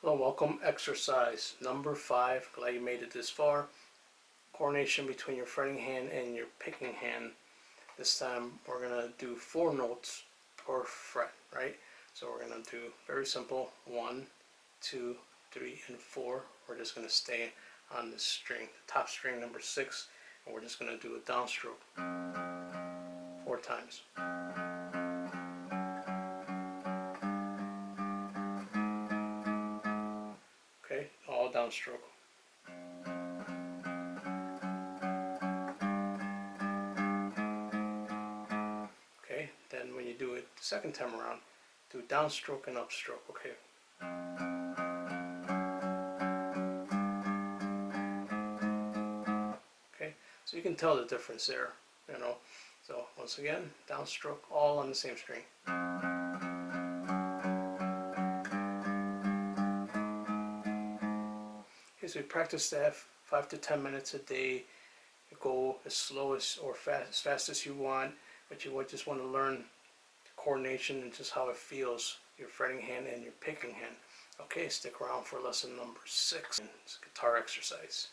Hello, welcome. Exercise number 5. Glad you made it this far. Coordination between your fretting hand and your picking hand. This time we're going to do 4 notes per fret, right? So we're going to do very simple 1, 2, 3, and 4. We're just going to stay on this string, the top string number 6, and we're just going to do a downstroke 4 times. Okay, all downstroke. Okay, then when you do it the second time around, do downstroke and upstroke. Okay. Okay, so you can tell the difference there, you know. So once again, downstroke all on the same string. Okay, so we practice that 5 to 10 minutes a day. You go as slow as or as fast as you want, but you just want to learn the coordination and just how it feels, your fretting hand and your picking hand. Okay, stick around for lesson number 6. It's a guitar exercise.